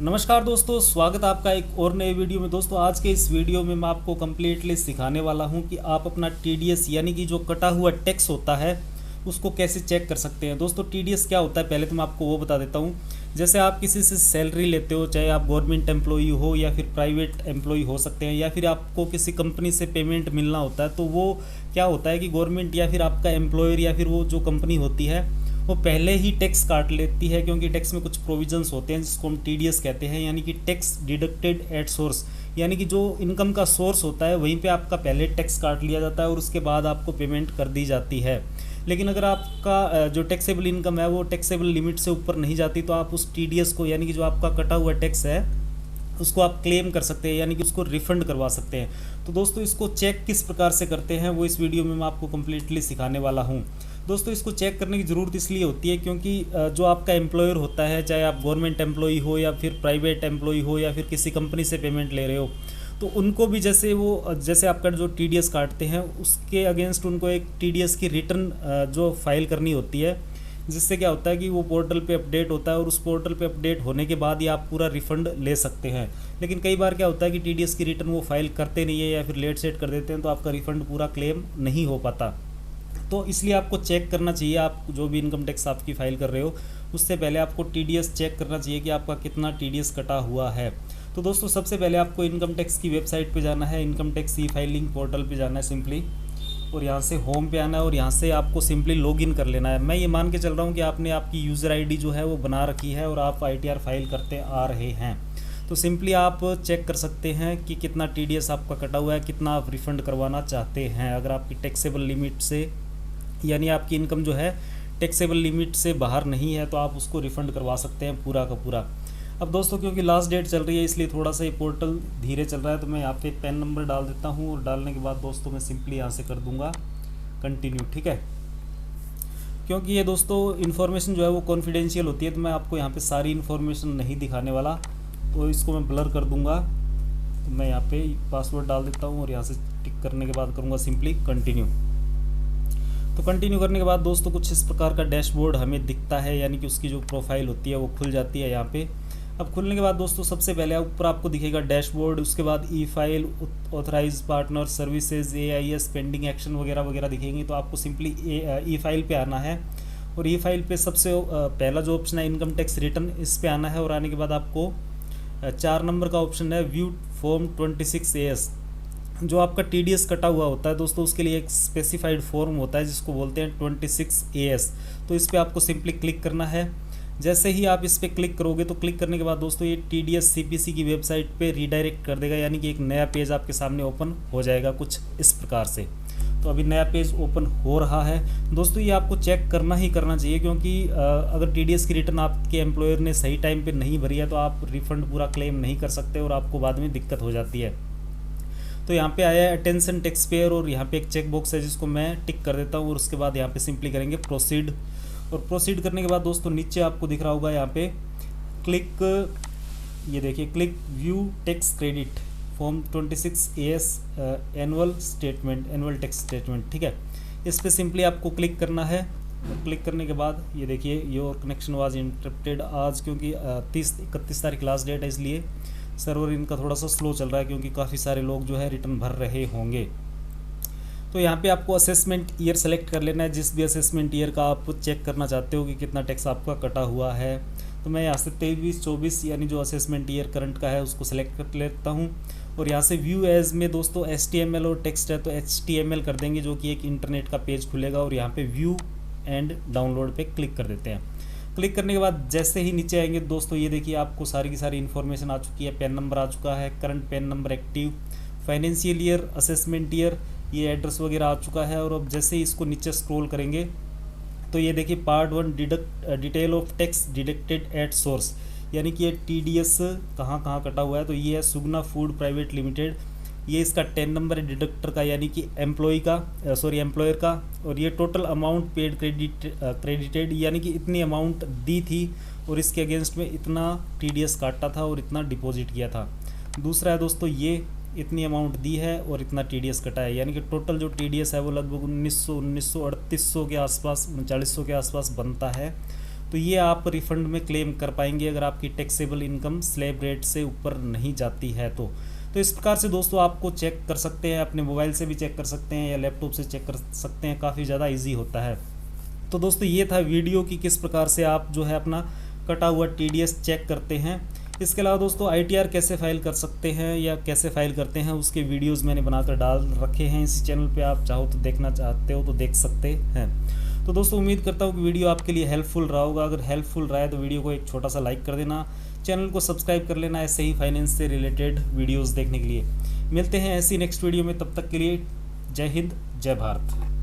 नमस्कार दोस्तों, स्वागत है आपका एक और नए वीडियो में। दोस्तों आज के इस वीडियो में मैं आपको कम्प्लीटली सिखाने वाला हूं कि आप अपना टीडीएस यानी कि जो कटा हुआ टैक्स होता है उसको कैसे चेक कर सकते हैं। दोस्तों टीडीएस क्या होता है पहले तो मैं आपको वो बता देता हूं। जैसे आप किसी से सैलरी लेते हो, चाहे आप गवर्नमेंट एम्प्लॉई हो या फिर प्राइवेट एम्प्लॉई हो सकते हैं, या फिर आपको किसी कंपनी से पेमेंट मिलना होता है, तो वो क्या होता है कि गवर्नमेंट या फिर आपका एम्प्लॉयर या फिर वो जो कंपनी होती है वो पहले ही टैक्स काट लेती है, क्योंकि टैक्स में कुछ प्रोविजंस होते हैं जिसको हम टीडीएस कहते हैं, यानी कि टैक्स डिडक्टेड एट सोर्स। यानी कि जो इनकम का सोर्स होता है वहीं पे आपका पहले टैक्स काट लिया जाता है और उसके बाद आपको पेमेंट कर दी जाती है। लेकिन अगर आपका जो टैक्सेबल इनकम है वो टैक्सेबल लिमिट से ऊपर नहीं जाती, तो आप उस टीडीएस को यानी कि जो आपका कटा हुआ टैक्स है उसको आप क्लेम कर सकते हैं, यानी कि उसको रिफंड करवा सकते हैं। तो दोस्तों इसको चेक किस प्रकार से करते हैं वो इस वीडियो में मैं आपको कम्प्लीटली सिखाने वाला हूँ। दोस्तों इसको चेक करने की ज़रूरत इसलिए होती है क्योंकि जो आपका एम्प्लॉयर होता है, चाहे आप गवर्नमेंट एम्प्लॉई हो या फिर प्राइवेट एम्प्लॉई हो या फिर किसी कंपनी से पेमेंट ले रहे हो, तो उनको भी जैसे आपका जो टीडीएस काटते हैं उसके अगेंस्ट उनको एक टीडीएस की रिटर्न जो फाइल करनी होती है, जिससे क्या होता है कि वो पोर्टल पे अपडेट होता है और उस पोर्टल पे अपडेट होने के बाद ही आप पूरा रिफ़ंड ले सकते हैं। लेकिन कई बार क्या होता है कि टीडीएस की रिटर्न वो फाइल करते नहीं है या फिर लेट सेट कर देते हैं, तो आपका रिफ़ंड पूरा क्लेम नहीं हो पाता। तो इसलिए आपको चेक करना चाहिए, आप जो भी इनकम टैक्स आपकी फ़ाइल कर रहे हो उससे पहले आपको टीडीएस चेक करना चाहिए कि आपका कितना टीडीएस कटा हुआ है। तो दोस्तों सबसे पहले आपको इनकम टैक्स की वेबसाइट पे जाना है, income tax e filing portal पे जाना है सिंपली, और यहाँ से होम पे आना है और यहाँ से आपको सिंपली लॉगिन कर लेना है। मैं ये मान के चल रहा हूँ कि आपने आपकी यूज़र आईडी जो है वो बना रखी है और आप आईटीआर फाइल करते आ रहे हैं। तो सिंपली आप चेक कर सकते हैं कि कितना टीडीएस आपका कटा हुआ है, कितना आप रिफ़ंड करवाना चाहते हैं। अगर आपकी टैक्सेबल लिमिट से यानी आपकी इनकम जो है टैक्सेबल लिमिट से बाहर नहीं है तो आप उसको रिफ़ंड करवा सकते हैं पूरा का पूरा। अब दोस्तों क्योंकि लास्ट डेट चल रही है इसलिए थोड़ा सा ये पोर्टल धीरे चल रहा है, तो मैं यहाँ पे पेन नंबर डाल देता हूँ और डालने के बाद दोस्तों मैं सिंपली यहाँ से कर दूँगा कंटिन्यू। ठीक है, क्योंकि ये दोस्तों इन्फॉर्मेशन जो है वो कॉन्फिडेंशियल होती है, तो मैं आपको यहाँ पे सारी इन्फॉर्मेशन नहीं दिखाने वाला, तो इसको मैं ब्लर कर दूँगा। तो मैं यहाँ पे पासवर्ड डाल देता हूँ और यहाँ से टिक करने के बाद करूँगा सिंपली कंटिन्यू। तो कंटिन्यू करने के बाद दोस्तों कुछ इस प्रकार का डैशबोर्ड हमें दिखता है, यानी कि उसकी जो प्रोफाइल होती है वो खुल जाती है यहाँ पे। अब खुलने के बाद दोस्तों सबसे पहले ऊपर आपको दिखेगा डैशबोर्ड, उसके बाद e file, authorise partner, services, AIS, pending action वगैरह वगैरह दिखेंगी। तो आपको सिंपली ई फाइल पे आना है और ई फाइल पे सबसे पहला जो ऑप्शन है इनकम टैक्स रिटर्न, इस पे आना है। और आने के बाद आपको 4 नंबर का ऑप्शन है व्यू फॉर्म 26AS। जो आपका टीडीएस कटा हुआ होता है दोस्तों उसके लिए एक स्पेसिफाइड फॉर्म होता है जिसको बोलते हैं 26AS। तो इस पर आपको सिंपली क्लिक करना है। जैसे ही आप इस पर क्लिक करोगे तो क्लिक करने के बाद दोस्तों ये टीडीएस सीपीसी की वेबसाइट पे रीडायरेक्ट कर देगा, यानी कि एक नया पेज आपके सामने ओपन हो जाएगा कुछ इस प्रकार से। तो अभी नया पेज ओपन हो रहा है दोस्तों। ये आपको चेक करना ही करना चाहिए, क्योंकि अगर टीडीएस की रिटर्न आपके एम्प्लॉयर ने सही टाइम पे नहीं भरी है तो आप रिफ़ंड पूरा क्लेम नहीं कर सकते और आपको बाद में दिक्कत हो जाती है। तो यहाँ पे आया है अटेंशन टैक्स पेयर और यहाँ पे एक चेक बॉक्स है जिसको मैं टिक कर देता हूँ और उसके बाद यहाँ पे सिंपली करेंगे प्रोसीड। और प्रोसीड करने के बाद दोस्तों नीचे आपको दिख रहा होगा यहाँ पे क्लिक, ये देखिए click view tax credit form 26AS annual tax statement. ठीक है, इस पर सिंपली आपको क्लिक करना है। क्लिक करने के बाद ये देखिए योर कनेक्शन वाज इंटरप्टेड आज, क्योंकि 31 तारीख लास्ट डेट है इसलिए सर्वर इनका थोड़ा सा स्लो चल रहा है, क्योंकि काफ़ी सारे लोग जो है रिटर्न भर रहे होंगे। तो यहाँ पे आपको असेसमेंट ईयर सेलेक्ट कर लेना है, जिस भी असेसमेंट ईयर का आप चेक करना चाहते हो कि कितना टैक्स आपका कटा हुआ है। तो मैं यहाँ से 23-24 यानी जो असेसमेंट ईयर करंट का है उसको सेलेक्ट कर लेता हूँ। और यहाँ से व्यू एज में दोस्तों HTML और टेक्स्ट है तो HTML कर देंगे, जो कि एक इंटरनेट का पेज खुलेगा, और यहाँ पे व्यू एंड डाउनलोड पे क्लिक कर देते हैं। क्लिक करने के बाद जैसे ही नीचे आएंगे दोस्तों ये देखिए आपको सारी की सारी इन्फॉर्मेशन आ चुकी है। पैन नंबर आ चुका है, current pan number active, financial year, assessment year, ये एड्रेस वगैरह आ चुका है। और अब जैसे ही इसको नीचे स्क्रॉल करेंगे तो ये देखिए part 1 detail of tax deducted at source, यानी कि ये टीडीएस कहाँ कहाँ कटा हुआ है। तो ये है सुगना फूड प्राइवेट लिमिटेड, ये इसका 10 नंबर है डिडक्टर का, यानी कि एम्प्लॉयर का। और ये टोटल अमाउंट पेड क्रेडिटेड, यानी कि इतनी अमाउंट दी थी और इसके अगेंस्ट में इतना टीडीएस काटा था और इतना डिपॉजिट किया था। दूसरा है दोस्तों ये इतनी अमाउंट दी है और इतना टीडीएस कटा है, यानी कि टोटल जो टीडीएस है वो लगभग 1900 1900 3800 के आसपास 3900 के आसपास बनता है। तो ये आप रिफंड में क्लेम कर पाएंगे अगर आपकी टैक्सेबल इनकम स्लैब रेट से ऊपर नहीं जाती है तो इस प्रकार से दोस्तों आपको चेक कर सकते हैं, अपने मोबाइल से भी चेक कर सकते हैं या लैपटॉप से चेक कर सकते हैं, काफ़ी ज़्यादा ईजी होता है। तो दोस्तों ये था वीडियो कि किस प्रकार से आप जो है अपना कटा हुआ TDS चेक करते हैं। इसके अलावा दोस्तों ITR कैसे फाइल कर सकते हैं या कैसे फाइल करते हैं उसके वीडियोस मैंने बनाकर डाल रखे हैं इसी चैनल पे, आप चाहो तो देखना चाहते हो तो देख सकते हैं। तो दोस्तों उम्मीद करता हूँ कि वीडियो आपके लिए हेल्पफुल रहा होगा। अगर हेल्पफुल रहा है तो वीडियो को एक छोटा सा लाइक कर देना, चैनल को सब्सक्राइब कर लेना ऐसे ही फाइनेंस से रिलेटेड वीडियोज़ देखने के लिए। मिलते हैं ऐसी नेक्स्ट वीडियो में, तब तक के लिए जय हिंद जय भारत।